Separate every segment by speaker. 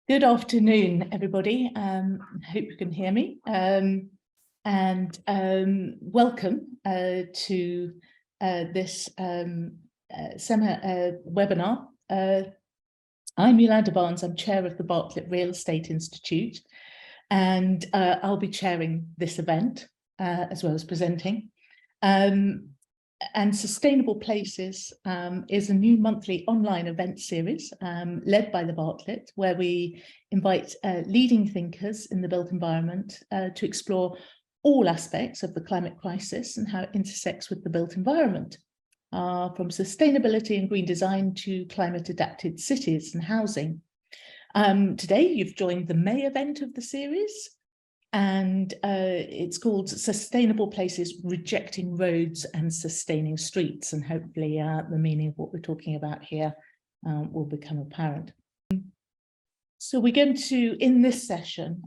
Speaker 1: Good afternoon, everybody. I hope you can hear me. Welcome to this webinar. I'm Yolande. I'm chair of the Bartlett Real Estate Institute, and I'll be chairing this event as well as presenting. And Sustainable Places is a new monthly online event series led by the Bartlett, where we invite leading thinkers in the built environment to explore all aspects of the climate crisis and how it intersects with the built environment, from sustainability and green design to climate adapted cities and housing. Today, you've joined the May event of the series, and it's called Sustainable Places, Rejecting Roads and Sustaining Streets. And hopefully the meaning of what we're talking about here will become apparent. So we're going to, in this session,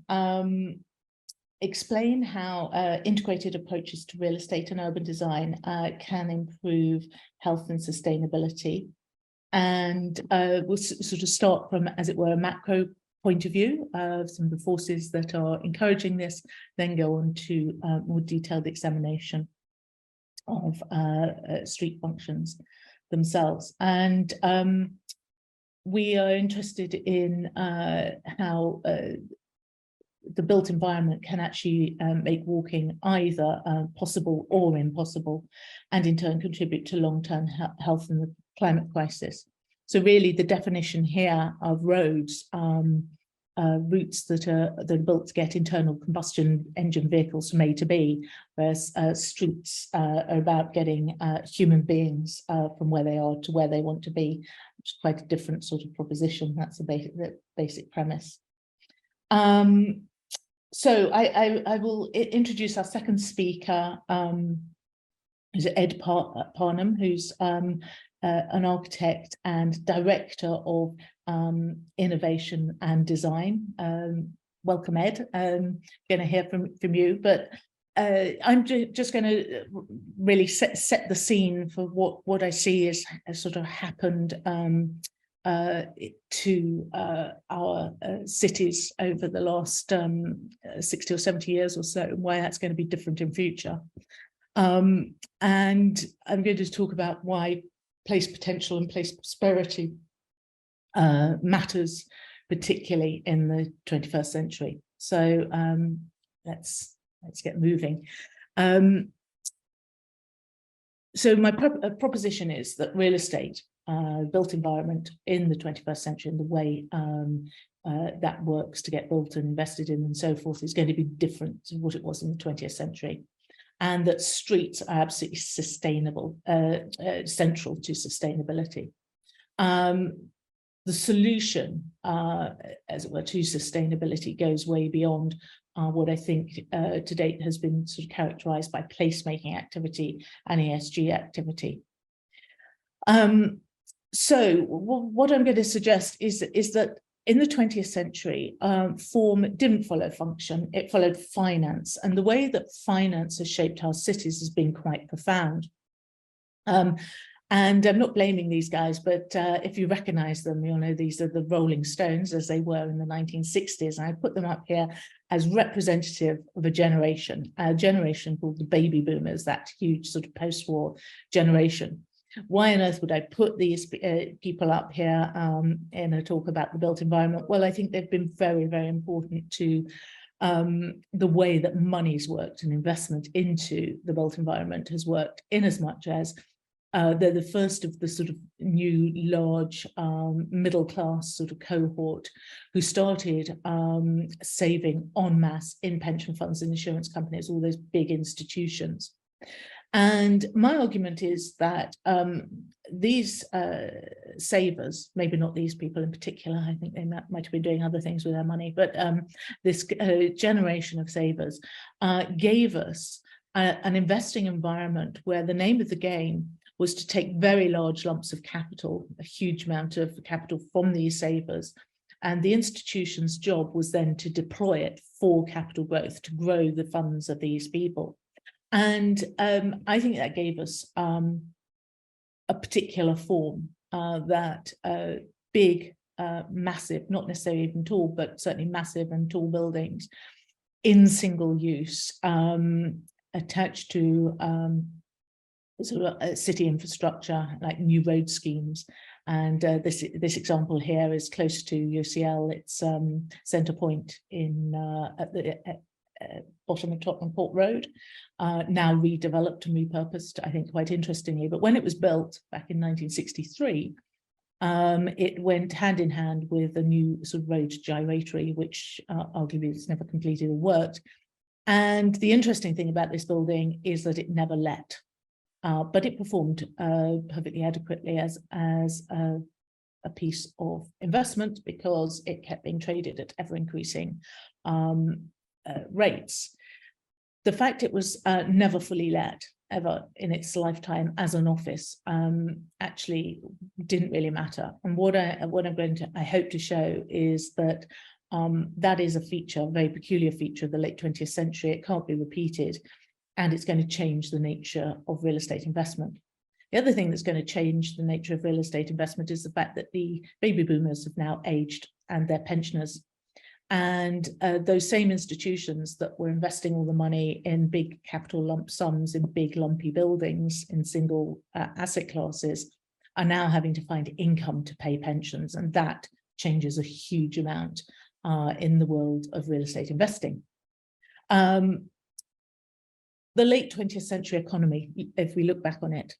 Speaker 1: explain how integrated approaches to real estate and urban design can improve health and sustainability. And we'll sort of start from, as it were, a macro point of view of some of the forces that are encouraging this, then go on to more detailed examination of street functions themselves. And we are interested in how the built environment can actually make walking either possible or impossible, and in turn contribute to long-term health and the climate crisis. So really the definition here of roads, routes that are built to get internal combustion engine vehicles from A to B, whereas streets are about getting human beings from where they are to where they want to be, which is quite a different sort of proposition. That's the basic premise. So I will introduce our second speaker, who's Ed Parham, who's an architect and director of innovation and design. Welcome, Ed. Going to hear from you, but I'm just going to really set the scene for what I see has sort of happened to our cities over the last 60 or 70 years or so, and why that's going to be different in future. And I'm going to talk about why place potential and place prosperity matters, particularly in the 21st century. So let's get moving. So my proposition is that real estate, built environment in the 21st century, and the way that works to get built and invested in and so forth, is going to be different to what it was in the 20th century. And that streets are absolutely sustainable, central to sustainability. The solution, as it were, to sustainability goes way beyond what I think to date has been sort of characterized by placemaking activity and ESG activity. So what I'm going to suggest is that in the 20th century, form didn't follow function, it followed finance. And the way that finance has shaped our cities has been quite profound. And I'm not blaming these guys, but if you recognize them, you'll know these are the Rolling Stones, as they were in the 1960s. And I put them up here as representative of a generation called the baby boomers, that huge sort of post-war generation. Why on earth would I put these people up here in a talk about the built environment? Well, I think they've been very, very important to the way that money's worked and investment into the built environment has worked, in as much as they're the first of the sort of new large middle class sort of cohort who started saving en masse in pension funds and insurance companies, all those big institutions. And my argument is that these savers, maybe not these people in particular, I think they might have been doing other things with their money, but this generation of savers gave us an investing environment where the name of the game was to take very large lumps of capital, a huge amount of capital from these savers, and the institution's job was then to deploy it for capital growth, to grow the funds of these people. And I think that gave us a particular form that big massive, not necessarily even tall, but certainly massive and tall buildings in single use, attached to sort of city infrastructure, like new road schemes. And this example here is close to UCL. It's Centre Point in at the bottom of Tottenham Court Road, now redeveloped and repurposed, I think, quite interestingly. But when it was built back in 1963, it went hand in hand with a new sort of road gyratory, which arguably it's never completed or worked. And the interesting thing about this building is that it never let. But it performed perfectly adequately as a piece of investment because it kept being traded at ever increasing rates. The fact it was never fully let ever in its lifetime as an office actually didn't really matter. And what I'm going to, I hope to show is that that is a feature, a very peculiar feature of the late 20th century. It can't be repeated. And it's going to change the nature of real estate investment. The other thing that's going to change the nature of real estate investment is the fact that the baby boomers have now aged and they're pensioners. And those same institutions that were investing all the money in big capital lump sums, in big lumpy buildings, in single asset classes, are now having to find income to pay pensions. And that changes a huge amount in the world of real estate investing. The late 20th century economy, if we look back on it,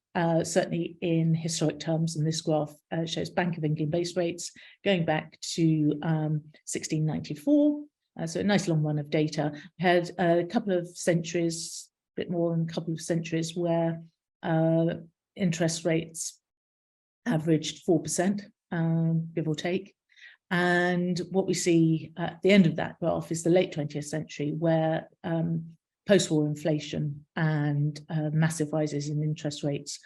Speaker 1: certainly in historic terms, and this graph shows Bank of England base rates going back to 1694, so a nice long run of data. We had a couple of centuries, a bit more than a couple of centuries, where interest rates averaged 4%, give or take. And what we see at the end of that graph is the late 20th century, where post-war inflation and massive rises in interest rates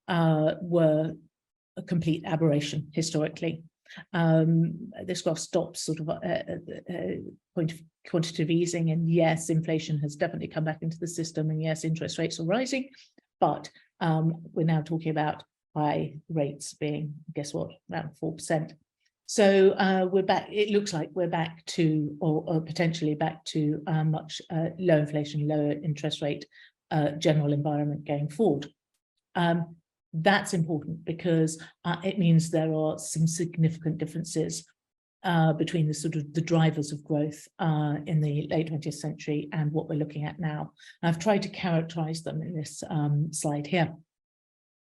Speaker 1: were a complete aberration historically. This graph stops sort of at the point of quantitative easing, and yes, inflation has definitely come back into the system, and yes, interest rates are rising, but we're now talking about high rates being, guess what, around 4%. So we're back, it looks like we're back to, or potentially back to much low inflation, lower interest rate general environment going forward. That's important because it means there are some significant differences between the sort of the drivers of growth in the late 20th century and what we're looking at now. I've tried to characterize them in this slide here.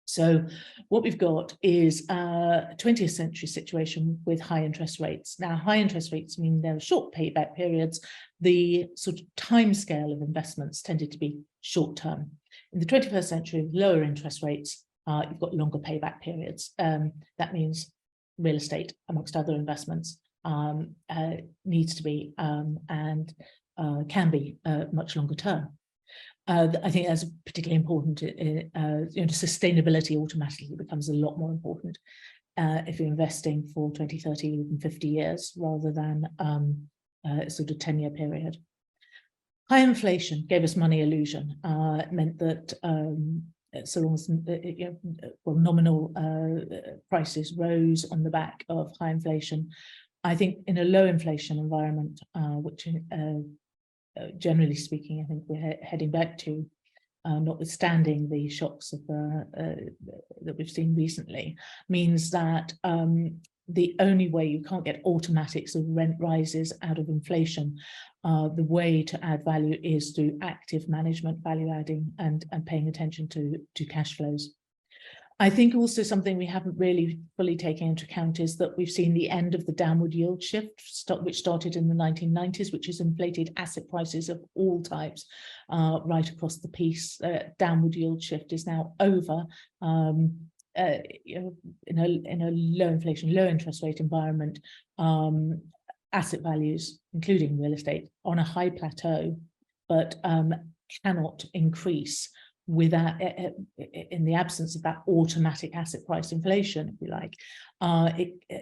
Speaker 1: So what we've got is a 20th century situation with high interest rates. Now, high interest rates mean there are short payback periods. The sort of time scale of investments tended to be short term. In the 21st century, with lower interest rates, you've got longer payback periods. That means real estate, amongst other investments, needs to be and can be much longer term. I think that's particularly important. Sustainability automatically becomes a lot more important if you're investing for 20, 30, even 50 years rather than a sort of 10-year period. High inflation gave us money illusion. It meant that so long as nominal prices rose on the back of high inflation. I think in a low inflation environment, which generally speaking, I think we're heading back to, notwithstanding the shocks of that we've seen recently, means that the only way, you can't get automatic sort of rent rises out of inflation. The way to add value is through active management, value adding, and paying attention to cash flows. I think also something we haven't really fully taken into account is that we've seen the end of the downward yield shift, which started in the 1990s, which has inflated asset prices of all types right across the piece. Downward yield shift is now over. In a low inflation, low interest rate environment, asset values, including real estate, on a high plateau, but cannot increase without, in the absence of that automatic asset price inflation, if you like.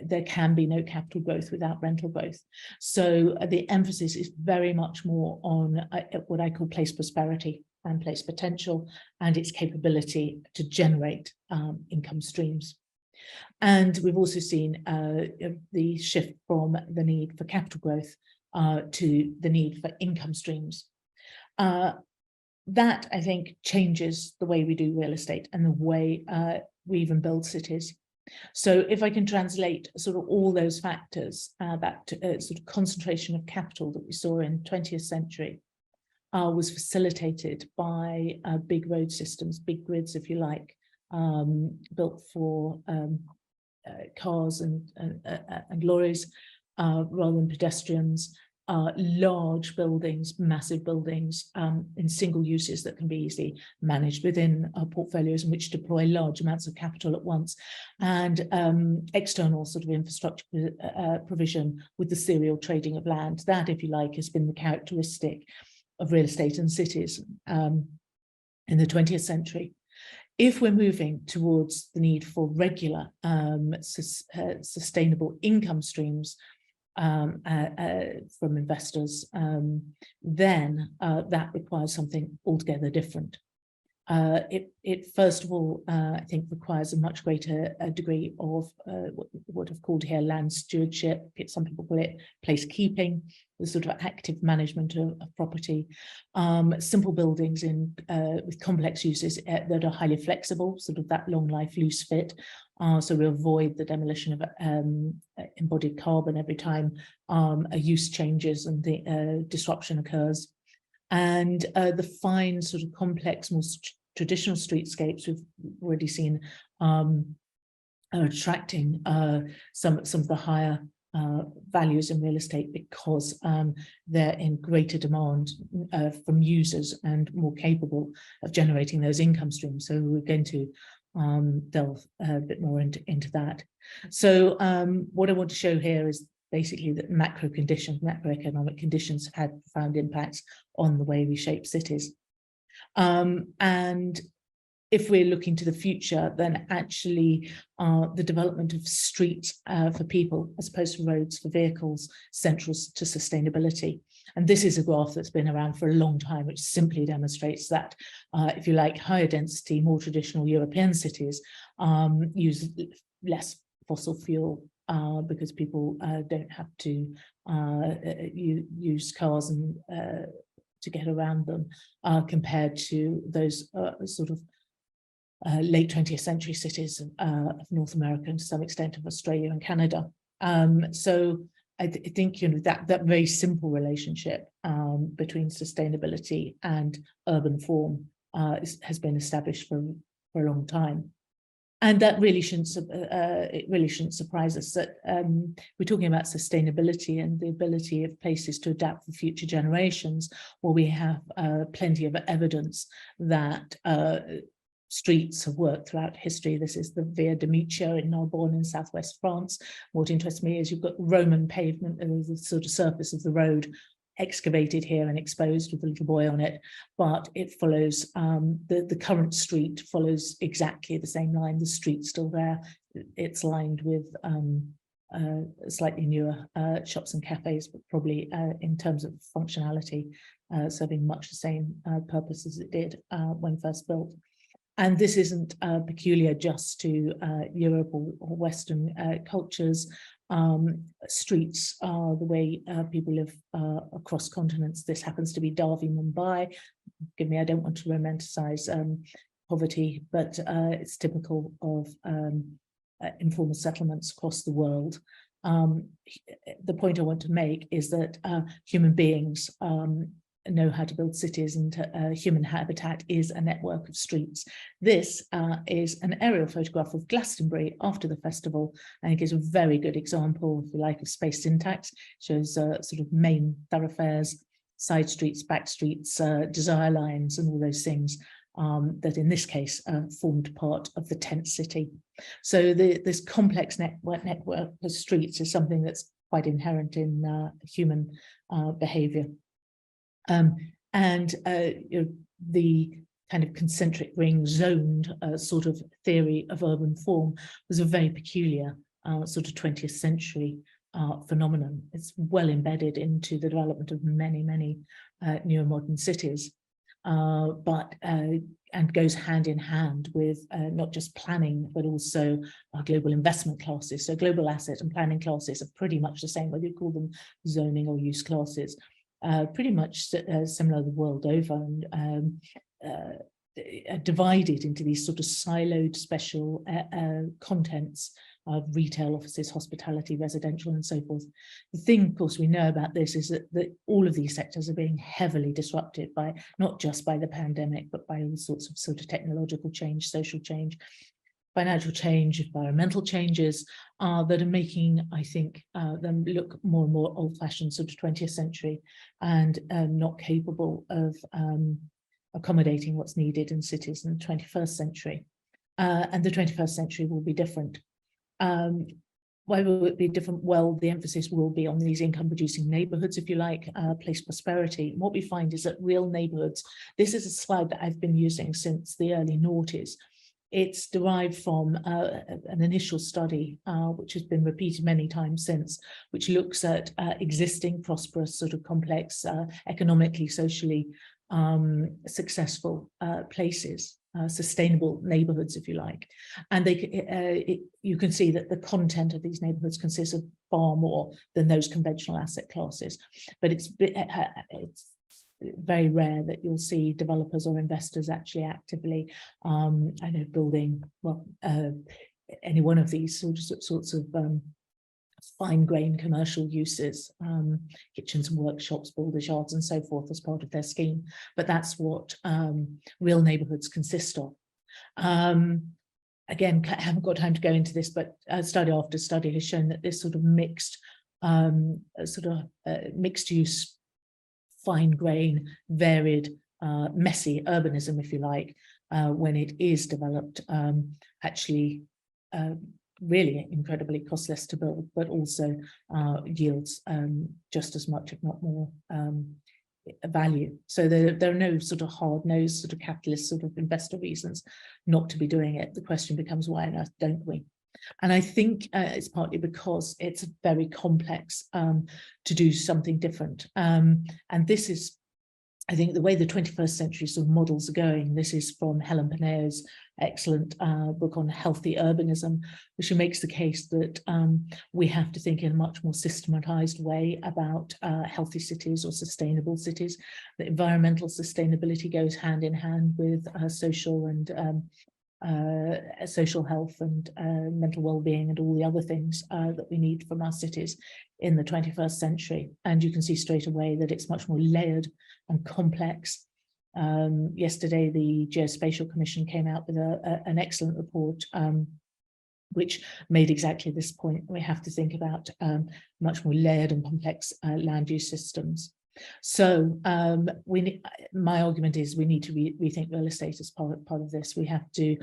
Speaker 1: There can be no capital growth without rental growth. So the emphasis is very much more on what I call place prosperity and place potential and its capability to generate income streams. And we've also seen the shift from the need for capital growth to the need for income streams. That, I think, changes the way we do real estate and the way we even build cities. So if I can translate sort of all those factors, that sort of concentration of capital that we saw in 20th century was facilitated by big road systems, big grids, if you like, built for cars and lorries rather than pedestrians. Large buildings, massive buildings in single uses that can be easily managed within portfolios in which deploy large amounts of capital at once, and external sort of infrastructure provision with the serial trading of land. That, if you like, has been the characteristic of real estate and cities in the 20th century. If we're moving towards the need for regular sustainable income streams from investors, then that requires something altogether different. It first of all, I think, requires a much greater degree of what I've called here land stewardship. Some people call it placekeeping, the sort of active management of property. Simple buildings with complex uses that are highly flexible, sort of that long life, loose fit. So we avoid the demolition of embodied carbon every time a use changes and the disruption occurs. And the fine sort of complex, more traditional streetscapes we've already seen are attracting some of the higher values in real estate because they're in greater demand from users and more capable of generating those income streams. So we're going to delve a bit more into that. So what I want to show here is basically that macroeconomic conditions have had profound impacts on the way we shape cities. And if we're looking to the future, then actually the development of streets for people as opposed to roads for vehicles, central to sustainability. And this is a graph that's been around for a long time, which simply demonstrates that, if you like, higher density, more traditional European cities use less fossil fuel because people don't have to use cars and to get around them compared to those sort of late 20th century cities of North America and to some extent of Australia and Canada. So I think, you know, that very simple relationship between sustainability and urban form has been established for a long time. And that really shouldn't surprise us that we're talking about sustainability and the ability of places to adapt for future generations, where we have plenty of evidence that streets have worked throughout history. This is the Via Domitia in Narbonne in southwest France. What interests me is you've got Roman pavement and the sort of surface of the road excavated here and exposed with a little boy on it, but it follows the current street follows exactly the same line. The street's still there. It's lined with slightly newer shops and cafes, but probably in terms of functionality, serving much the same purpose as it did when first built. And this isn't peculiar just to Europe or Western cultures. Streets are the way people live across continents. This happens to be Derby, Mumbai. Forgive me, I don't want to romanticize poverty, but it's typical of informal settlements across the world. The point I want to make is that human beings know how to build cities, and human habitat is a network of streets. This is an aerial photograph of Glastonbury after the festival. I think it's a very good example, if you like, of space syntax. Shows sort of main thoroughfares, side streets, back streets, desire lines, and all those things that in this case formed part of the tent city. So this complex network of streets is something that's quite inherent in human behavior. And you know, the kind of concentric ring zoned sort of theory of urban form was a very peculiar sort of 20th century phenomenon. It's well embedded into the development of many, many neo-modern cities. and goes hand in hand with not just planning, but also global investment classes. So global asset and planning classes are pretty much the same, whether you call them zoning or use classes, pretty much similar the world over, and divided into these sort of siloed special contents of retail, offices, hospitality, residential, and so forth. The thing, of course, we know about this is that all of these sectors are being heavily disrupted by, not just by the pandemic, but by all sorts of sort of technological change, social change, financial change, environmental changes that are making, I think, them look more and more old-fashioned, sort of 20th century, and not capable of accommodating what's needed in cities in the 21st century. And the 21st century will be different. Why will it be different? Well, the emphasis will be on these income-producing neighbourhoods, if you like, place prosperity. What we find is that real neighbourhoods, this is a slide that I've been using since the early noughties. It's derived from an initial study, which has been repeated many times since, which looks at existing prosperous, sort of complex, economically, socially successful places, sustainable neighborhoods, if you like. And you can see that the content of these neighborhoods consists of far more than those conventional asset classes. But it's very rare that you'll see developers or investors actually actively, building, well, any one of these sorts of fine-grained commercial uses, kitchens and workshops, builders' yards, and so forth as part of their scheme. But that's what real neighbourhoods consist of. Again, I haven't got time to go into this, but study after study has shown that this sort of mixed use, fine-grain, varied, messy urbanism, if you like, when it is developed, actually really incredibly costless to build, but also yields just as much, if not more, value. So there are no sort of hard-nosed sort of capitalist sort of investor reasons not to be doing it. The question becomes, why on earth don't we? And I think it's partly because it's very complex to do something different. And this is, I think, the way the 21st century sort of models are going. This is from Helen Paneo's excellent book on healthy urbanism, where she makes the case that we have to think in a much more systematized way about healthy cities or sustainable cities. That environmental sustainability goes hand in hand with social and social health and mental well-being and all the other things that we need from our cities in the 21st century. And you can see straight away that it's much more layered and complex. Yesterday, the Geospatial Commission came out with an excellent report which made exactly this point. We have to think about much more layered and complex land use systems. So my argument is we need to rethink real estate as part of this. We have to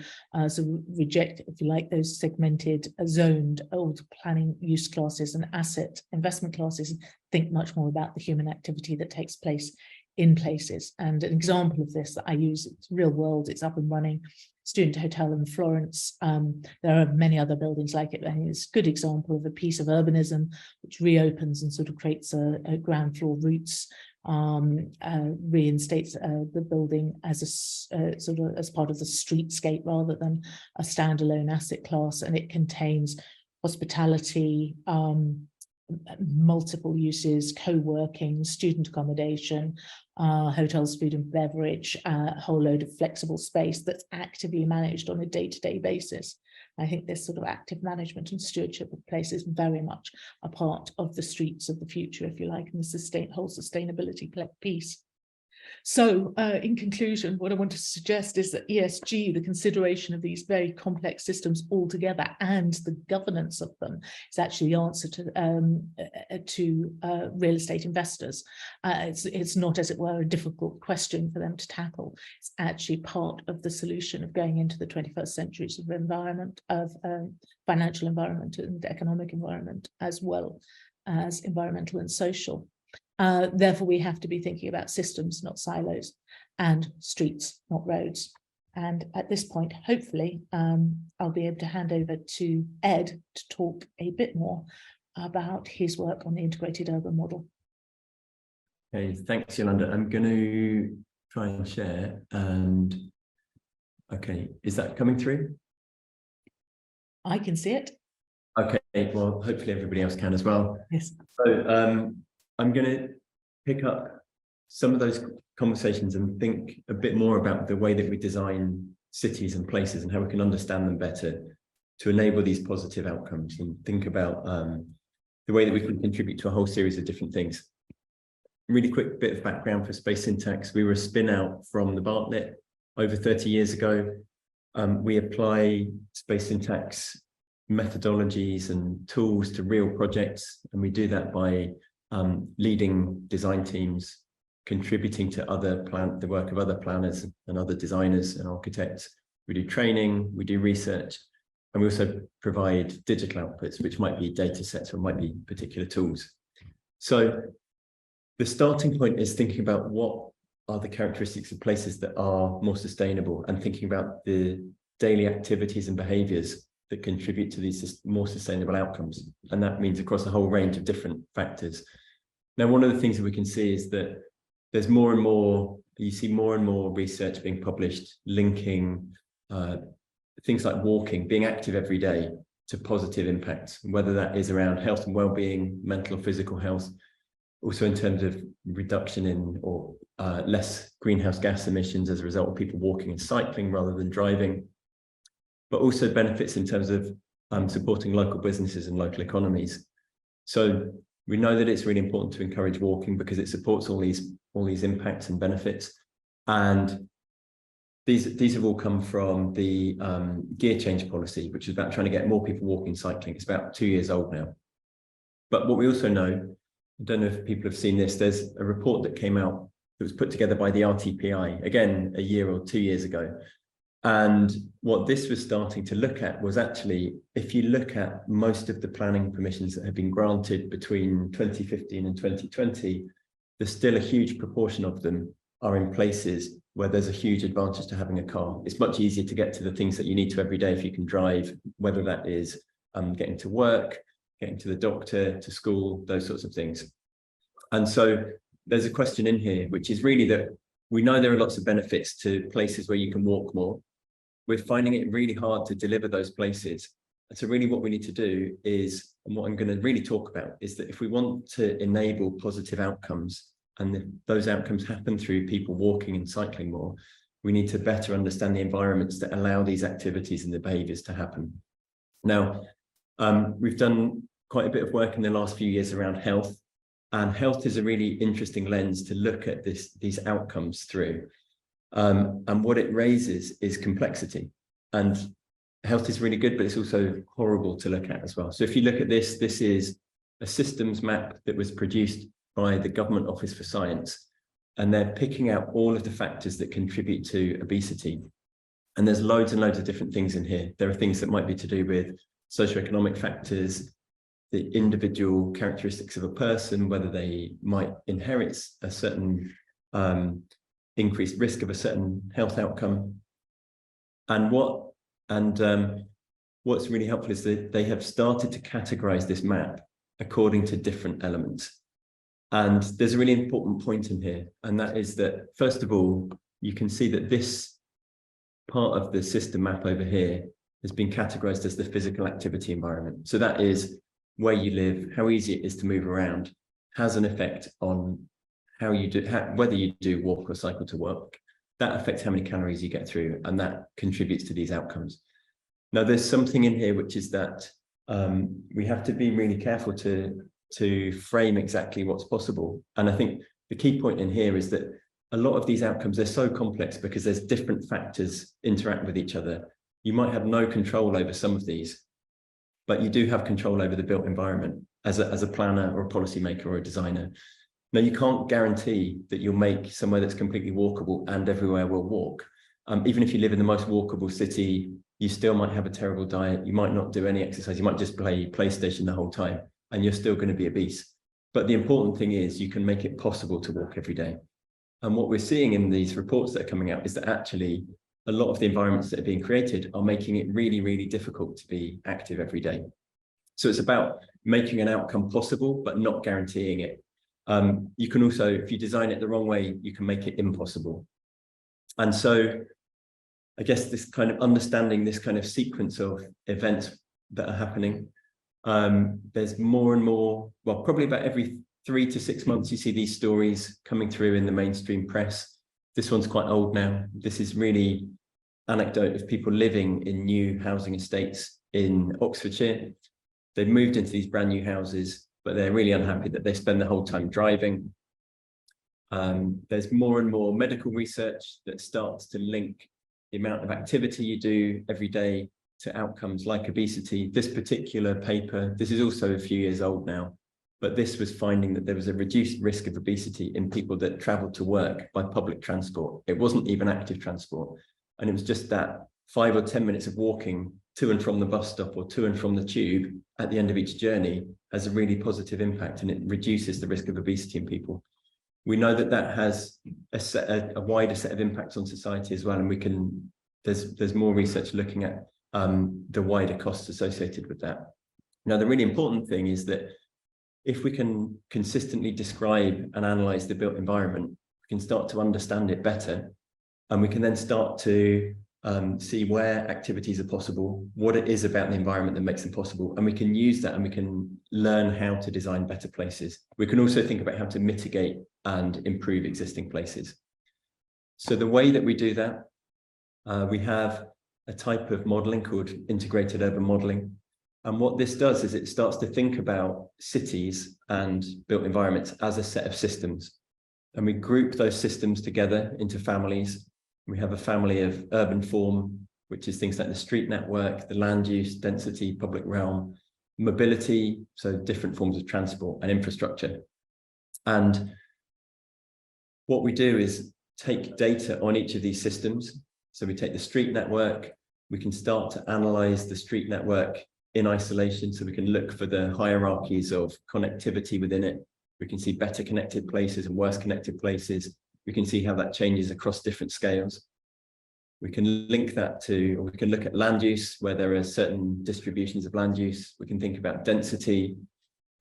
Speaker 1: sort of reject, if you like, those segmented, zoned old planning use classes and asset investment classes, and think much more about the human activity that takes place in places. And an example of this that I use, it's real world, it's up and running, Student Hotel in Florence. There are many other buildings like it. I think it's a good example of a piece of urbanism which reopens and sort of creates a ground floor roots, reinstates the building as a sort of as part of the streetscape rather than a standalone asset class, and it contains hospitality, multiple uses, co-working, student accommodation, hotels, food and beverage, a whole load of flexible space that's actively managed on a day-to-day basis. I think this sort of active management and stewardship of place is very much a part of the streets of the future, if you like, and the whole sustainability piece. So in conclusion, what I want to suggest is that ESG, the consideration of these very complex systems altogether and the governance of them, is actually the answer to real estate investors. It's not, as it were, a difficult question for them to tackle. It's actually part of the solution of going into the 21st century sort of environment of financial environment and economic environment, as well as environmental and social. Therefore, we have to be thinking about systems, not silos, and streets, not roads. And at this point, hopefully, I'll be able to hand over to Ed to talk a bit more about his work on the integrated urban model.
Speaker 2: Okay, thanks, Yolande. I'm going to try and share. And okay, is that coming through?
Speaker 1: I can see it.
Speaker 2: Okay, well, hopefully everybody else can as well.
Speaker 1: Yes.
Speaker 2: So I'm going to pick up some of those conversations and think a bit more about the way that we design cities and places and how we can understand them better to enable these positive outcomes, and think about the way that we can contribute to a whole series of different things. Really quick bit of background for Space Syntax. We were a spin out from the Bartlett over 30 years ago. We apply Space Syntax methodologies and tools to real projects, and we do that by leading design teams, contributing to the work of other planners and other designers and architects. We do training, we do research, and we also provide digital outputs, which might be data sets or might be particular tools. So the starting point is thinking about what are the characteristics of places that are more sustainable, and thinking about the daily activities and behaviors that contribute to these more sustainable outcomes. And that means across a whole range of different factors. Now, one of the things that we can see is that there's more and more, you see more and more research being published linking things like walking, being active every day, to positive impacts, whether that is around health and well-being, mental or physical health, also in terms of reduction in or less greenhouse gas emissions as a result of people walking and cycling rather than driving, but also benefits in terms of supporting local businesses and local economies. So we know that it's really important to encourage walking because it supports all these impacts and benefits. And these have all come from the gear change policy, which is about trying to get more people walking and cycling. It's about 2 years old now. But what we also know, I don't know if people have seen this, there's a report that came out that was put together by the RTPI, again, a year or 2 years ago. And what this was starting to look at was actually, if you look at most of the planning permissions that have been granted between 2015 and 2020, there's still a huge proportion of them are in places where there's a huge advantage to having a car. It's much easier to get to the things that you need to every day if you can drive, whether that is getting to work, getting to the doctor, to school, those sorts of things. And so there's a question in here, which is really that we know there are lots of benefits to places where you can walk more. We're finding it really hard to deliver those places. And so really what we need to do is, and what I'm going to really talk about, is that if we want to enable positive outcomes, and those outcomes happen through people walking and cycling more, we need to better understand the environments that allow these activities and the behaviors to happen. Now, we've done quite a bit of work in the last few years around health, and health is a really interesting lens to look at these outcomes through. And what it raises is complexity, and health is really good, but it's also horrible to look at as well. So if you look at this, this is a systems map that was produced by the Government Office for Science, and they're picking out all of the factors that contribute to obesity. And there's loads and loads of different things in here. There are things that might be to do with socioeconomic factors, the individual characteristics of a person, whether they might inherit a certain increased risk of a certain health outcome. And what's really helpful is that they have started to categorize this map according to different elements. And there's a really important point in here, and that is that, first of all, you can see that this part of the system map over here has been categorized as the physical activity environment. So that is where you live, how easy it is to move around, has an effect on how you do, whether you do walk or cycle to work. That affects how many calories you get through, and that contributes to these outcomes. Now, there's something in here, which is that we have to be really careful to frame exactly what's possible. And I think the key point in here is that a lot of these outcomes, they're so complex because there's different factors interact with each other. You might have no control over some of these, but you do have control over the built environment as a planner or a policymaker or a designer. Now, you can't guarantee that you'll make somewhere that's completely walkable and everywhere will walk. Even if you live in the most walkable city, you still might have a terrible diet. You might not do any exercise. You might just play PlayStation the whole time, and you're still going to be obese. But the important thing is you can make it possible to walk every day. And what we're seeing in these reports that are coming out is that actually a lot of the environments that are being created are making it really, really difficult to be active every day. So it's about making an outcome possible, but not guaranteeing it. You can also, if you design it the wrong way, you can make it impossible. And so I guess this kind of understanding this kind of sequence of events that are happening, there's more and more, well, probably about every 3 to 6 months, you see these stories coming through in the mainstream press. This one's quite old now. This is really anecdote of people living in new housing estates in Oxfordshire. They've moved into these brand new houses, but they're really unhappy that they spend the whole time driving. There's more and more medical research that starts to link the amount of activity you do every day to outcomes like obesity. This particular paper, this is also a few years old now, but this was finding that there was a reduced risk of obesity in people that traveled to work by public transport. It wasn't even active transport. And it was just that 5 or 10 minutes of walking to and from the bus stop or to and from the tube at the end of each journey has a really positive impact, and it reduces the risk of obesity in people. We know that that has a wider set of impacts on society as well. And we can, there's more research looking at the wider costs associated with that. Now, the really important thing is that if we can consistently describe and analyze the built environment, we can start to understand it better, and we can then start to see where activities are possible, what it is about the environment that makes them possible, and we can use that and we can learn how to design better places. We can also think about how to mitigate and improve existing places. So the way that we do that, we have a type of modeling called integrated urban modeling. And what this does is it starts to think about cities and built environments as a set of systems. And we group those systems together into families. We have a family of urban form, which is things like the street network, the land use, density, public realm, mobility, so different forms of transport, and infrastructure. And what we do is take data on each of these systems. So we take the street network, we can start to analyze the street network in isolation, so we can look for the hierarchies of connectivity within it. We can see better connected places and worse connected places. We can see how that changes across different scales. We can link that to, or we can look at land use, where there are certain distributions of land use. We can think about density.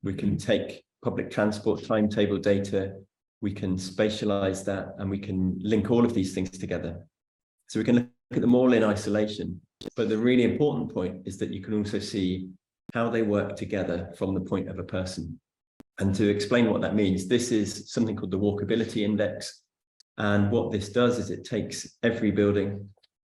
Speaker 2: We can take public transport timetable data. We can spatialize that, and we can link all of these things together. So we can look at them all in isolation. But the really important point is that you can also see how they work together from the point of a person. And to explain what that means, this is something called the walkability index. And what this does is it takes every building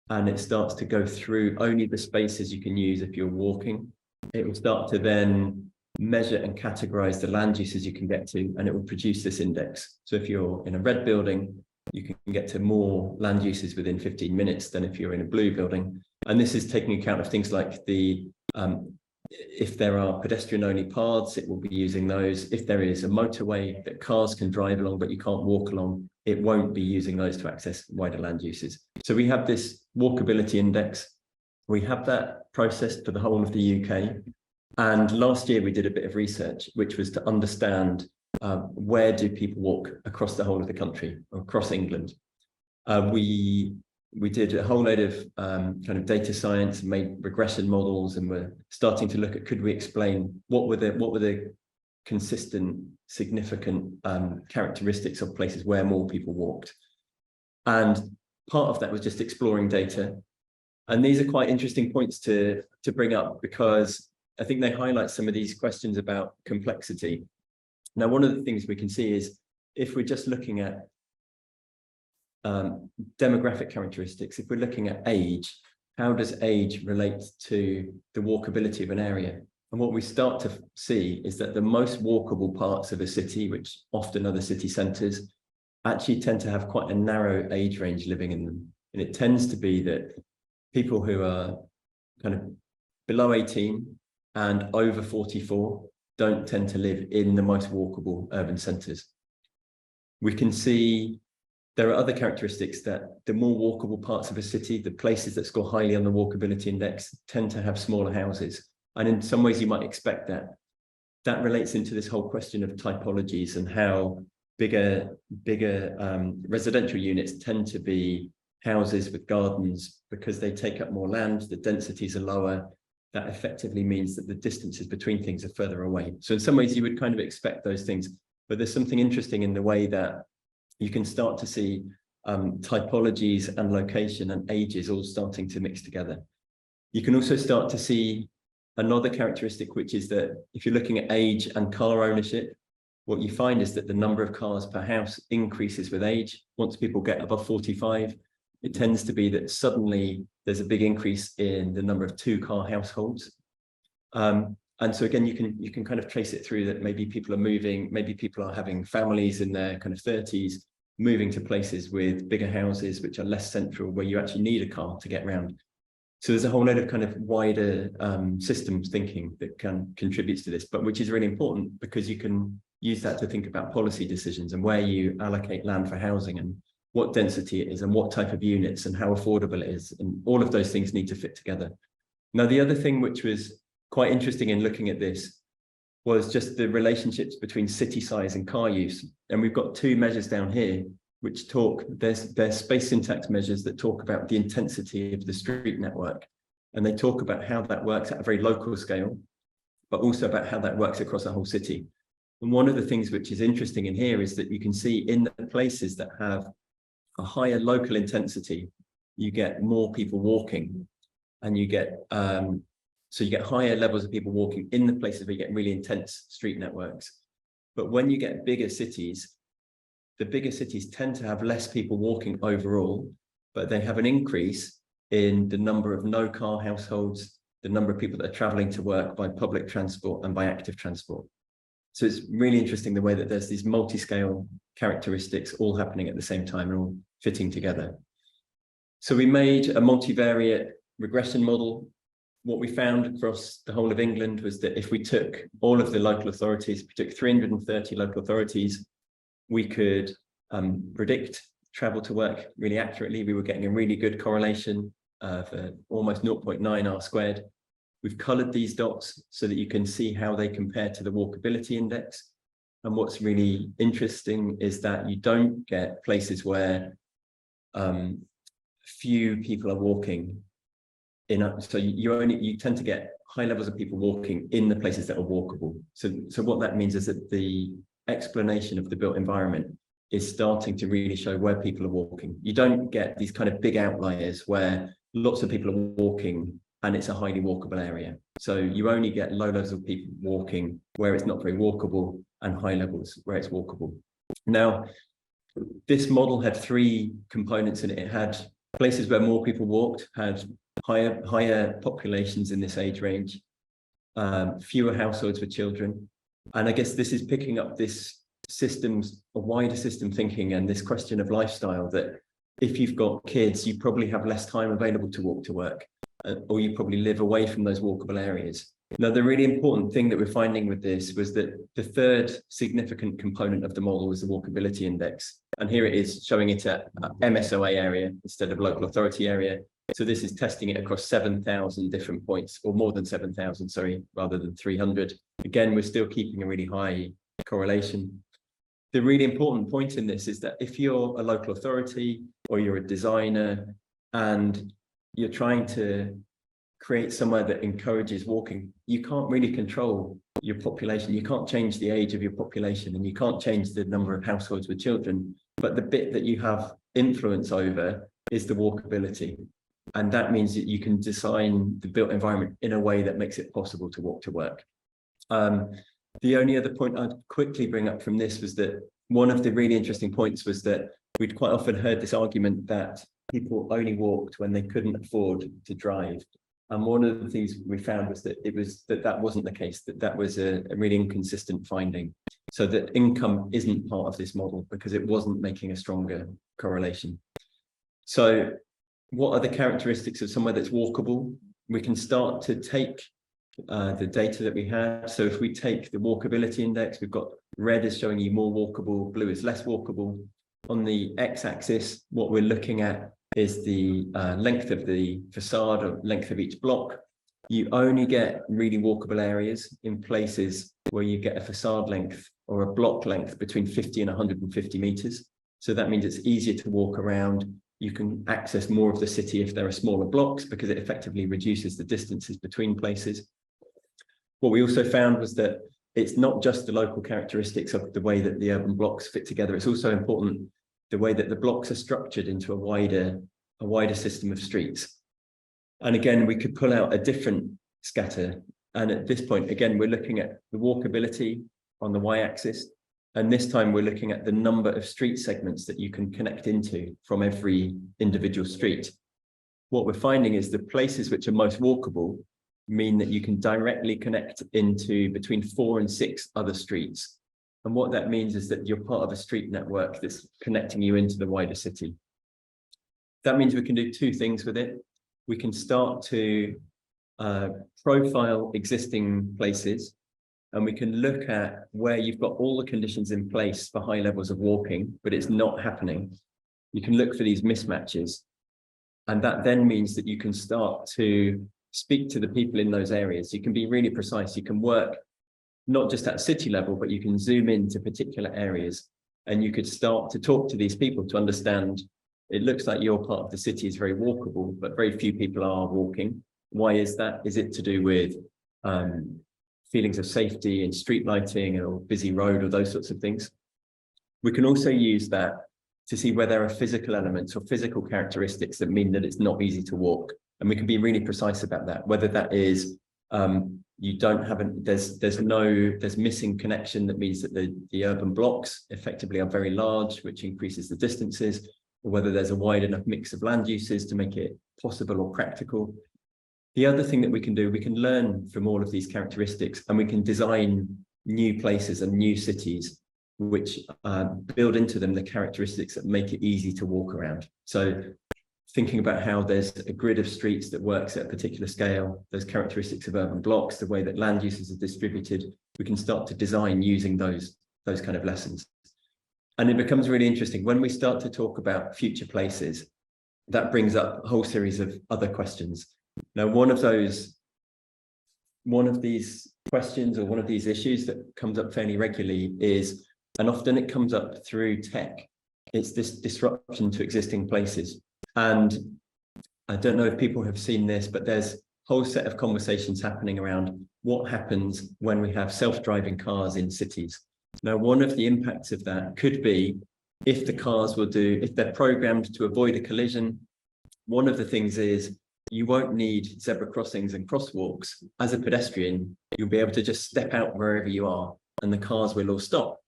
Speaker 2: and it starts to go through only the spaces you can use if you're walking. It will start to then measure and categorize the land uses you can get to, and it will produce this index. So if you're in a red building, you can get to more land uses within 15 minutes than if you're in a blue building. And this is taking account of things like the, if there are pedestrian-only paths, it will be using those. If there is a motorway that cars can drive along, but you can't walk along, it won't be using those to access wider land uses. So we have this walkability index. We have that processed for the whole of the UK. And last year we did a bit of research, which was to understand where do people walk across the whole of the country, or across England. We did a whole load of kind of data science and made regression models, and we're starting to look at, could we explain what were the consistent, significant characteristics of places where more people walked. And part of that was just exploring data. And these are quite interesting points to bring up, because I think they highlight some of these questions about complexity. Now, one of the things we can see is, if we're just looking at demographic characteristics, if we're looking at age, how does age relate to the walkability of an area? And what we start to see is that the most walkable parts of a city, which often are the city centres, actually tend to have quite a narrow age range living in them. And it tends to be that people who are kind of below 18 and over 44 don't tend to live in the most walkable urban centres. We can see there are other characteristics that the more walkable parts of a city, the places that score highly on the walkability index, tend to have smaller houses. And in some ways you might expect that. That relates into this whole question of typologies and how bigger residential units tend to be houses with gardens, because they take up more land, the densities are lower. That effectively means that the distances between things are further away. So in some ways you would kind of expect those things, but there's something interesting in the way that you can start to see typologies and location and ages all starting to mix together. You can also start to see another characteristic, which is that if you're looking at age and car ownership, what you find is that the number of cars per house increases with age. Once people get above 45, it tends to be that suddenly there's a big increase in the number of 2-car households. And so again, you can kind of trace it through that maybe people are moving, maybe people are having families in their kind of 30s, moving to places with bigger houses, which are less central, where you actually need a car to get around. So there's a whole load of kind of wider systems thinking that contributes to this, but which is really important because you can use that to think about policy decisions and where you allocate land for housing and what density it is and what type of units and how affordable it is. And all of those things need to fit together. Now, the other thing which was quite interesting in looking at this was just the relationships between city size and car use. And we've got 2 measures down here, which talk, there's space syntax measures that talk about the intensity of the street network. And they talk about how that works at a very local scale, but also about how that works across a whole city. And one of the things which is interesting in here is that you can see in the places that have a higher local intensity, you get more people walking, and you get so you get higher levels of people walking in the places where you get really intense street networks. But when you get bigger cities, the bigger cities tend to have less people walking overall, but they have an increase in the number of no-car households, the number of people that are traveling to work by public transport and by active transport. So it's really interesting the way that there's these multi-scale characteristics all happening at the same time and all fitting together. So we made a multivariate regression model. What we found across the whole of England was that if we took all of the local authorities, we took 330 local authorities, we could predict travel to work really accurately. We were getting a really good correlation for almost 0.9 R². We've colored these dots so that you can see how they compare to the walkability index. And what's really interesting is that you don't get places where few people are walking so you tend to get high levels of people walking in the places that are walkable. So what that means is that the explanation of the built environment is starting to really show where people are walking. You don't get these kind of big outliers where lots of people are walking and it's a highly walkable area. So you only get low levels of people walking where it's not very walkable and high levels where it's walkable. Now, this model had 3 components in it. It had places where more people walked, had higher populations in this age range, fewer households with children. And I guess this is picking up this a wider system thinking and this question of lifestyle, that if you've got kids, you probably have less time available to walk to work, or you probably live away from those walkable areas. Now, the really important thing that we're finding with this was that the 3rd significant component of the model was the walkability index. And here it is showing it at MSOA area instead of local authority area. So this is testing it across 7,000 different points, or more than 7,000, sorry, rather than 300. Again, we're still keeping a really high correlation. The really important point in this is that if you're a local authority or you're a designer and you're trying to create somewhere that encourages walking, you can't really control your population. You can't change the age of your population and you can't change the number of households with children. But the bit that you have influence over is the walkability. And that means that you can design the built environment in a way that makes it possible to walk to work. The only other point I'd quickly bring up from this was that one of the really interesting points was that we'd quite often heard this argument that people only walked when they couldn't afford to drive. And one of the things we found was that that wasn't the case, that was a really inconsistent finding. So that income isn't part of this model because it wasn't making a stronger correlation. So what are the characteristics of somewhere that's walkable? We can start to take the data that we had. So if we take the walkability index, we've got red is showing you more walkable, blue is less walkable. On the x-axis, what we're looking at is the length of the facade or length of each block. You only get really walkable areas in places where you get a facade length or a block length between 50 and 150 meters. So that means it's easier to walk around. You can access more of the city if there are smaller blocks because it effectively reduces the distances between places. What we also found was that it's not just the local characteristics of the way that the urban blocks fit together. It's also important the way that the blocks are structured into a wider system of streets. And again, we could pull out a different scatter. And at this point, again, we're looking at the walkability on the y-axis. And this time we're looking at the number of street segments that you can connect into from every individual street. What we're finding is the places which are most walkable mean that you can directly connect into between 4 and 6 other streets. And what that means is that you're part of a street network that's connecting you into the wider city. That means we can do 2 things with it. We can start to profile existing places, and we can look at where you've got all the conditions in place for high levels of walking, but it's not happening. You can look for these mismatches. And that then means that you can start to speak to the people in those areas. You can be really precise. You can work not just at city level, but you can zoom into particular areas, and you could start to talk to these people to understand, it looks like your part of the city is very walkable, but very few people are walking. Why is that? Is it to do with feelings of safety and street lighting or busy road or those sorts of things? We can also use that to see where there are physical elements or physical characteristics that mean that it's not easy to walk. And we can be really precise about that, whether that is you don't have there's missing connection, that means that the urban blocks effectively are very large, which increases the distances, or whether there's a wide enough mix of land uses to make it possible or practical. The other thing that we can do, we can learn from all of these characteristics, and we can design new places and new cities which build into them the characteristics that make it easy to walk around. So thinking about how there's a grid of streets that works at a particular scale, those characteristics of urban blocks, the way that land uses are distributed, we can start to design using those kind of lessons. And it becomes really interesting when we start to talk about future places. That brings up a whole series of other questions. Now, one of these questions or one of these issues that comes up fairly regularly is, and often it comes up through tech, it's this disruption to existing places. And I don't know if people have seen this, but there's a whole set of conversations happening around what happens when we have self-driving cars in cities. Now, one of the impacts of that could be if they're programmed to avoid a collision. One of the things is you won't need zebra crossings and crosswalks. As a pedestrian, you'll be able to just step out wherever you are and the cars will all stop.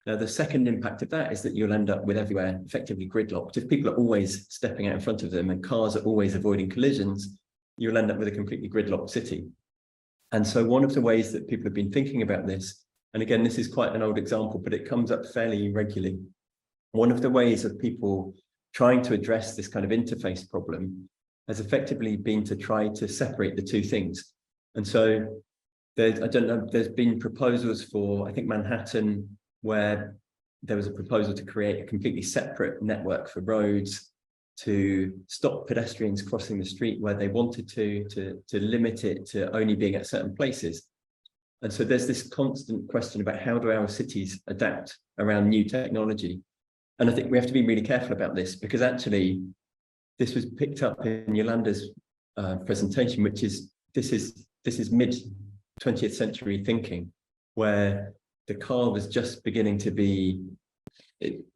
Speaker 2: Now, the second impact of that is that you'll end up with everywhere effectively gridlocked. If people are always stepping out in front of them and cars are always avoiding collisions, you'll end up with a completely gridlocked city. And so one of the ways that people have been thinking about this, and again, this is quite an old example, but it comes up fairly regularly. One of the ways of people trying to address this kind of interface problem has effectively been to try to separate the 2 things. And so there's been proposals for, I think, Manhattan, where there was a proposal to create a completely separate network for roads, to stop pedestrians crossing the street where they wanted to limit it to only being at certain places. And so there's this constant question about how do our cities adapt around new technology? And I think we have to be really careful about this, because actually this was picked up in Yolande's presentation, which is this is mid 20th century thinking, where the car was just beginning to be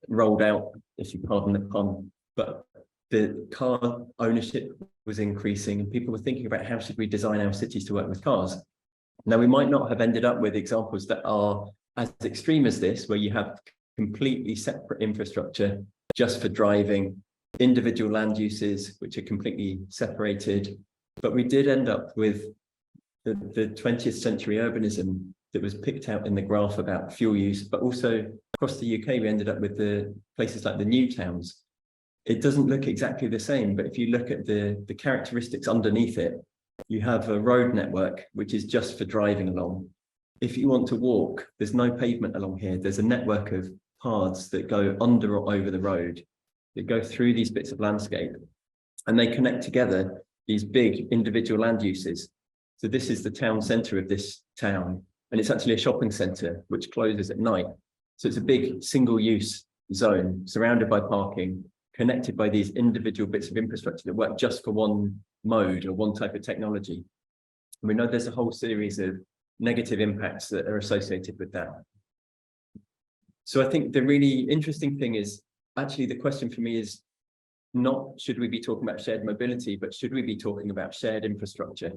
Speaker 2: rolled out, if you pardon the pun, but the car ownership was increasing and people were thinking about how should we design our cities to work with cars. Now, we might not have ended up with examples that are as extreme as this, where you have completely separate infrastructure just for driving, individual land uses, which are completely separated. But we did end up with the 20th century urbanism that was picked out in the graph about fuel use, but also across the UK, we ended up with the places like the new towns. It doesn't look exactly the same, but if you look at the characteristics underneath it, you have a road network, which is just for driving along. If you want to walk, there's no pavement along here. There's a network of paths that go under or over the road, that go through these bits of landscape, and they connect together these big individual land uses. So this is the town centre of this town, and it's actually a shopping centre which closes at night. So it's a big single-use zone surrounded by parking, connected by these individual bits of infrastructure that work just for one mode or one type of technology. And we know there's a whole series of negative impacts that are associated with that. So I think the really interesting thing is actually the question for me is not should we be talking about shared mobility, but should we be talking about shared infrastructure?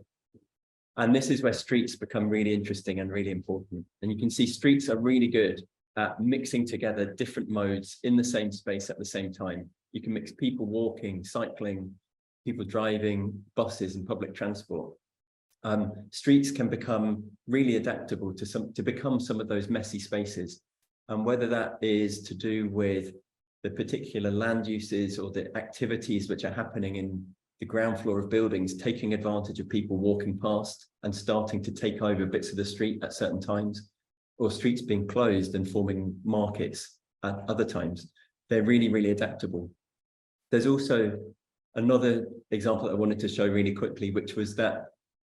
Speaker 2: And this is where streets become really interesting and really important. And you can see streets are really good at mixing together different modes in the same space at the same time. You can mix people walking, cycling, people driving, buses and public transport. Streets can become really adaptable to become some of those messy spaces. And whether that is to do with the particular land uses or the activities which are happening in the ground floor of buildings, taking advantage of people walking past and starting to take over bits of the street at certain times, or streets being closed and forming markets at other times. They're really, really adaptable. There's also another example that I wanted to show really quickly, which was that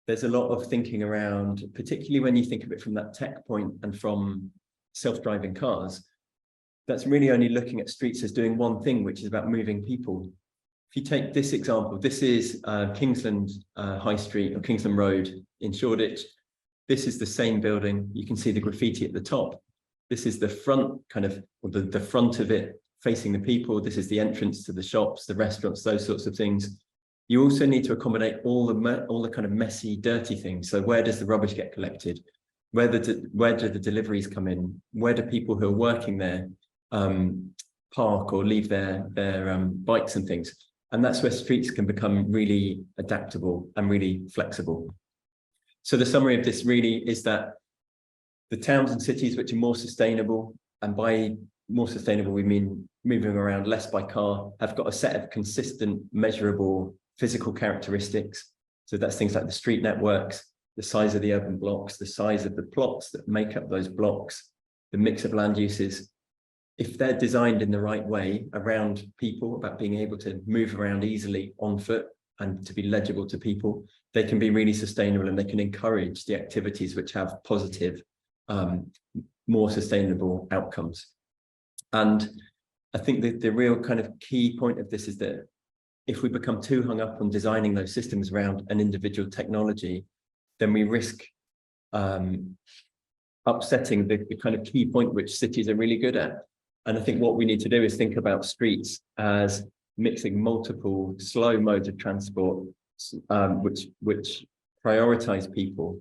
Speaker 2: there's a lot of thinking around, particularly when you think of it from that tech point and from self-driving cars, that's really only looking at streets as doing one thing, which is about moving people. If you take this example, this is Kingsland High Street or Kingsland Road in Shoreditch. This is the same building. You can see the graffiti at the top. This is the front kind of, or the front of it facing the people. This is the entrance to the shops, the restaurants, those sorts of things. You also need to accommodate all the kind of messy, dirty things. So where does the rubbish get collected? Where do the deliveries come in? Where do people who are working there park or leave their bikes and things? And that's where streets can become really adaptable and really flexible. So the summary of this really is that the towns and cities which are more sustainable, and by more sustainable we mean moving around less by car, have got a set of consistent, measurable physical characteristics. So that's things like the street networks, the size of the urban blocks, the size of the plots that make up those blocks, the mix of land uses. If they're designed in the right way around people, about being able to move around easily on foot and to be legible to people, they can be really sustainable and they can encourage the activities which have positive, more sustainable outcomes. And I think that the real kind of key point of this is that if we become too hung up on designing those systems around an individual technology, then we risk upsetting the kind of key point which cities are really good at. And I think what we need to do is think about streets as mixing multiple slow modes of transport, which prioritize people.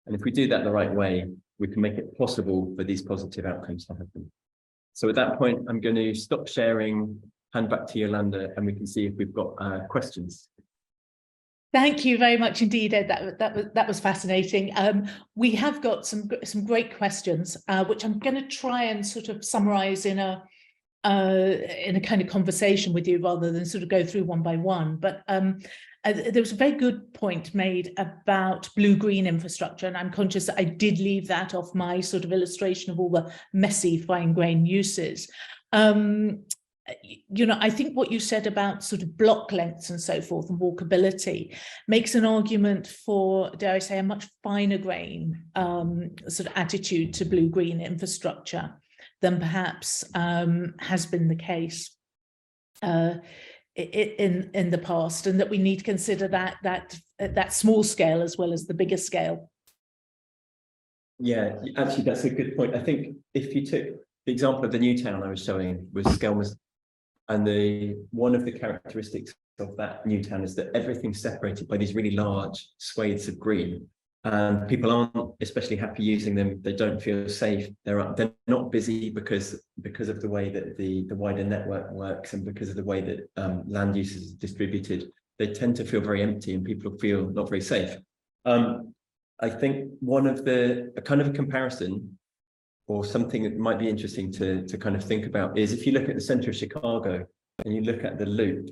Speaker 2: And if we do that the right way, we can make it possible for these positive outcomes to happen. So at that point, I'm going to stop sharing, hand back to Yolande, and we can see if we've got questions.
Speaker 1: Thank you very much indeed, Ed. That was fascinating. We have got some great questions, which I'm going to try and sort of summarize in a kind of conversation with you rather than sort of go through one by one. But there was a very good point made about blue-green infrastructure, and I'm conscious that I did leave that off my sort of illustration of all the messy fine-grained uses. You know, I think what you said about sort of block lengths and so forth and walkability makes an argument for, dare I say, a much finer grain sort of attitude to blue-green infrastructure than perhaps has been the case in the past, and that we need to consider that small scale as well as the bigger scale.
Speaker 2: Yeah, actually, that's a good point. I think if you took the example of the new town I was showing was Skelmersdale, and one of the characteristics of that new town is that everything's separated by these really large swathes of green, and people aren't especially happy using them. They don't feel safe. They're not busy because of the way that the wider network works, and because of the way that land use is distributed. They tend to feel very empty, and people feel not very safe. I think one of a kind of a comparison, or something that might be interesting to kind of think about, is if you look at the center of Chicago and you look at the Loop,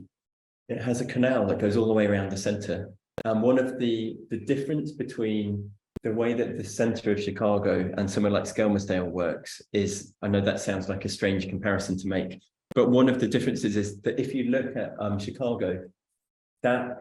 Speaker 2: it has a canal that goes all the way around the center. And one of the difference between the way that the center of Chicago and somewhere like Skelmersdale works is, I know that sounds like a strange comparison to make, but one of the differences is that if you look at Chicago, that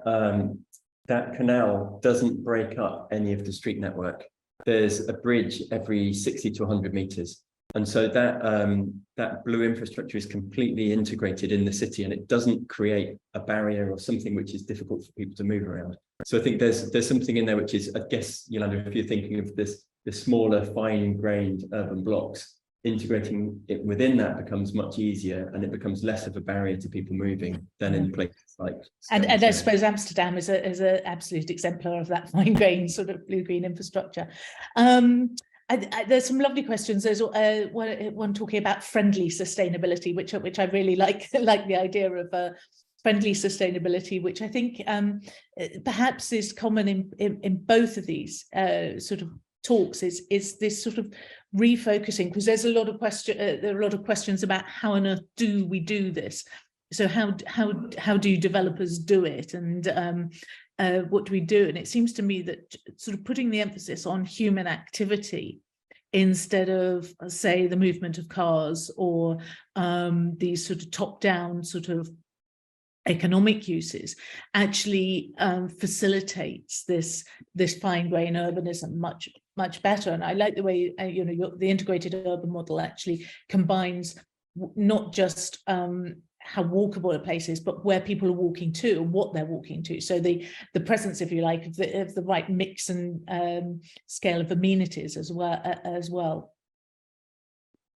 Speaker 2: canal doesn't break up any of the street network. There's a bridge every 60 to 100 meters. And so that blue infrastructure is completely integrated in the city, and it doesn't create a barrier or something which is difficult for people to move around. So I think there's something in there which is, I guess, Yolande, if you're thinking of the smaller, fine-grained urban blocks, integrating it within that becomes much easier, and it becomes less of a barrier to people moving than in places like
Speaker 1: and I
Speaker 2: Stones.
Speaker 1: suppose Amsterdam is a absolute exemplar of that fine grain sort of blue-green infrastructure. There's some lovely questions. There's one talking about friendly sustainability, which I really like the idea of friendly sustainability, which I think perhaps is common in both of these sort of talks, is this sort of refocusing, because there's a lot of there are a lot of questions about how on earth do we do this. So how do developers do it, and what do we do? And it seems to me that sort of putting the emphasis on human activity instead of, say, the movement of cars or these sort of top-down sort of economic uses actually facilitates this fine grain urbanism much better. And I like the way the integrated urban model actually combines not just how walkable a place is, but where people are walking to and what they're walking to. So the presence, if you like, of the right mix and scale of amenities as well.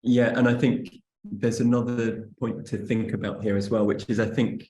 Speaker 2: Yeah, and I think there's another point to think about here as well, which is I think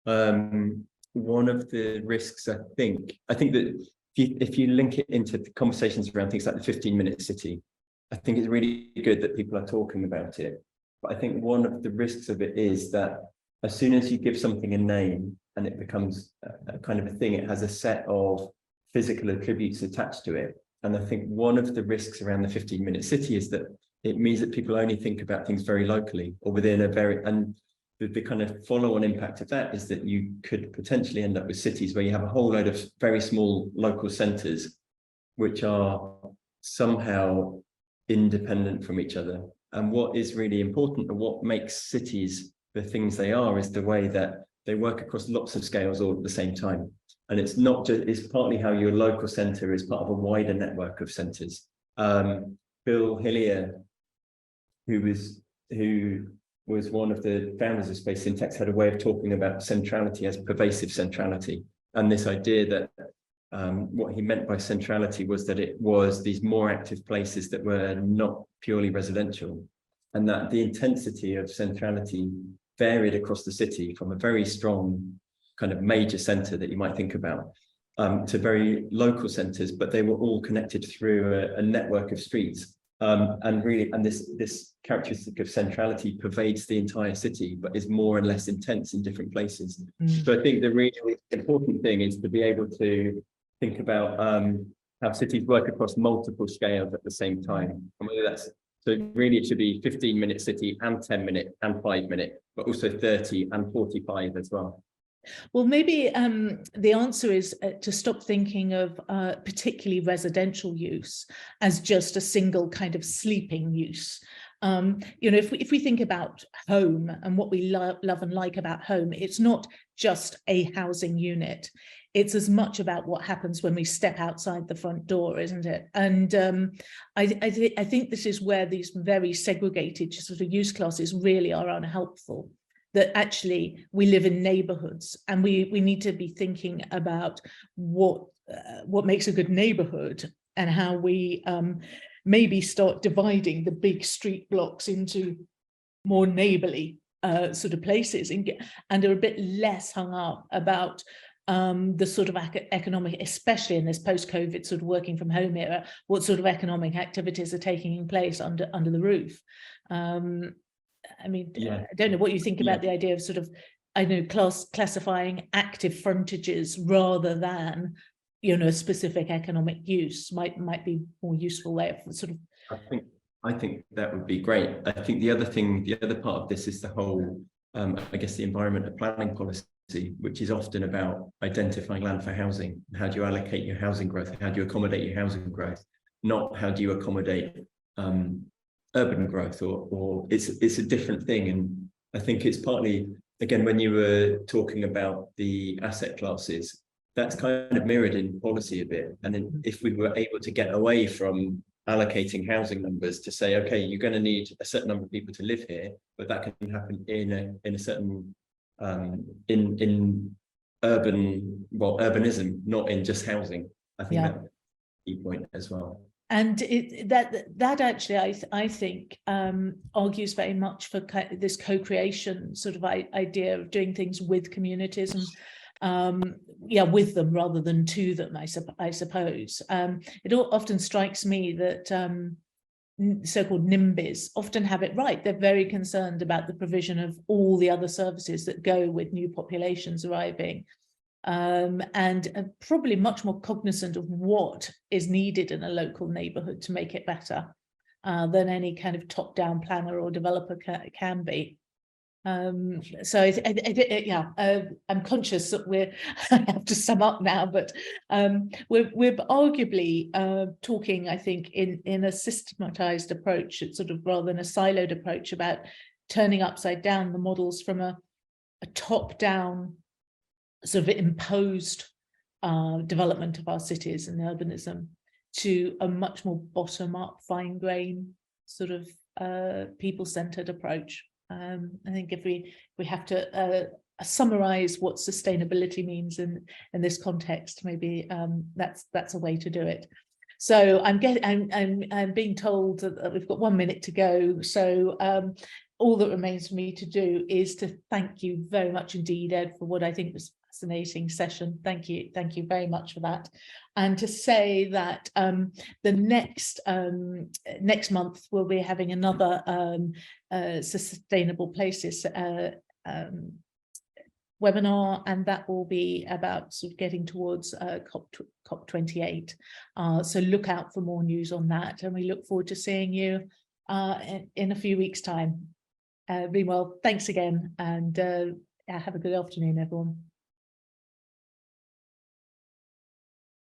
Speaker 2: one of the risks, I think that if you link it into the conversations around things like the 15-minute city, I think it's really good that people are talking about it. But I think one of the risks of it is that as soon as you give something a name and it becomes a kind of a thing, it has a set of physical attributes attached to it. And I think one of the risks around the 15-minute city is that it means that people only think about things very locally or within a very, and the kind of follow-on impact of that is that you could potentially end up with cities where you have a whole load of very small local centres which are somehow independent from each other. And what is really important, and what makes cities the things they are, is the way that they work across lots of scales all at the same time. And it's not just, it's partly how your local centre is part of a wider network of centres. Bill Hillier, who was one of the founders of Space Syntax, had a way of talking about centrality as pervasive centrality. And this idea that what he meant by centrality was that it was these more active places that were not purely residential, and that the intensity of centrality varied across the city from a very strong kind of major centre that you might think about to very local centres, but they were all connected through a network of streets. And this characteristic of centrality pervades the entire city, but is more and less intense in different places. So I think the really important thing is to be able to think about how cities work across multiple scales at the same time. And whether that's, so really it should be 15-minute city and 10-minute and 5-minute, but also 30 and 45 as well.
Speaker 1: Well, maybe the answer is to stop thinking of particularly residential use as just a single kind of sleeping use. If we think about home and what we love and like about home, it's not just a housing unit. It's as much about what happens when we step outside the front door, isn't it? And I think this is where these very segregated sort of use classes really are unhelpful. That actually we live in neighborhoods, and we need to be thinking about what makes a good neighborhood, and how we maybe start dividing the big street blocks into more neighborly sort of places, and are a bit less hung up about the sort of economic, especially in this post-COVID sort of working from home era, what sort of economic activities are taking place under the roof. I mean, I don't know what you think about the idea of sort of, classifying active frontages rather than, a specific economic use might be more useful way of sort of.
Speaker 2: I think that would be great. I think the other part of this is the whole, I guess, the environment and planning policy, which is often about identifying land for housing. How do you allocate your housing growth? How do you accommodate your housing growth? Not how do you accommodate urban growth, or it's a different thing. And I think it's partly, again, when you were talking about the asset classes, that's kind of mirrored in policy a bit. And then if we were able to get away from allocating housing numbers to say, okay, you're going to need a certain number of people to live here, but that can happen in a certain in urbanism, not in just housing. I think that's a key point as well.
Speaker 1: And that actually, I think, argues very much for this co-creation sort of idea of doing things with communities and with them rather than to them, I suppose. It often strikes me that so-called NIMBYs often have it right. They're very concerned about the provision of all the other services that go with new populations arriving. And probably much more cognizant of what is needed in a local neighbourhood to make it better than any kind of top-down planner or developer can be. So I'm conscious that I have to sum up now, but we're arguably talking, I think, in a systematized approach, it's sort of rather than a siloed approach, about turning upside down the models from a top-down sort of imposed development of our cities and urbanism to a much more bottom-up, fine-grained sort of people-centered approach. I think if we have to summarize what sustainability means in this context, maybe that's a way to do it. So I'm being told that we've got 1 minute to go. So all that remains for me to do is to thank you very much indeed, Ed, for what I think was a fascinating session. Thank you very much for that. And to say that the next month we'll be having another Sustainable Places webinar, and that will be about sort of getting towards COP28. So look out for more news on that, and we look forward to seeing you in a few weeks' time. Be well, thanks again, and have a good afternoon, everyone.